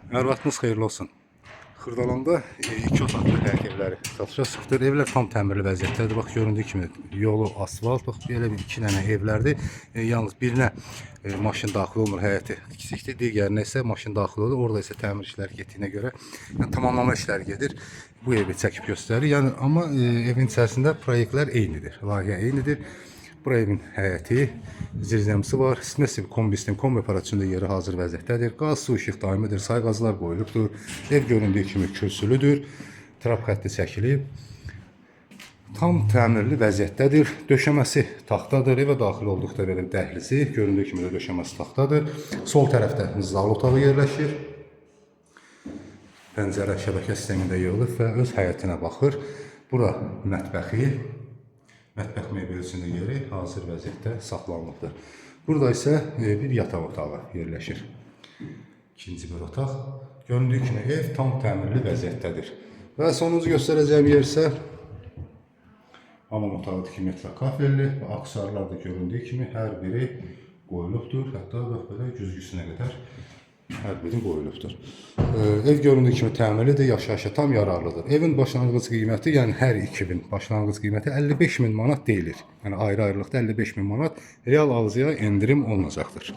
Hər vaxtınız xeyirli olsun. Xırdalanda iki otaqlı həyət evləri satışa çıxdır. Evlər tam təmirli vəziyyətdədir. Bax göründüyü kimi yolu asfalt. Bax belə bir iki dənə evlərdir. Yalnız birinə maşın daxil olmur, həyəti kiçikdir. Digərinə isə maşın daxil olur. Orada isə təmir işləri getdiyinə görə tamamlama işləri gedir. Bu evi çəkib göstərir. Yəni amma evin içərisində proyektlər eynidir. Layihə eynidir. Bu evin həyəti, zirzəmisi var. Sistem kombi operasyonda yeri hazır vəziyyətdədir. Qaz, su, işıq daimidir. Say qazlar qoyulubdur. Ev göründüyü kimi kürsülüdür. Trap xətti çəkilib. Tam təmirli vəziyyətdədir. Döşəməsi taxtadır. Evə daxil olduqda belə dəhlizi göründüyü kimi də döşəməsi taxtadır. Sol tərəfdə zal otağı yerləşir. Pəncərə şəbəkə sistemində yığılıb və öz həyətinə baxır. Bura mətbəxi. Mətbəx mebelçinin yeri hazır vəziyyətdə saxlanılıbdır. Burada isə bir yataq otağı yerləşir. İkinci bir otaq. Göründüyü kimi ev tam təmirli vəziyyətdədir. Və sonuncu göstərəcəyim yer isə hamam otağı 2 metr kafelli və aksarlar da göründüyü kimi hər biri qoyulubdur. Hətta belə güzgüsünə qədər hər biri qoyulubdur. Ev göründüyü kimi təmirlidir, yaşayışa tam yararlıdır. Evin başlanğıc qiyməti, yəni hər iki evin başlanğıc qiyməti 55.000 manat deyilir. Yəni ayrı-ayrılıqda 55.000 manat real alıcıya endirim olunacaqdır.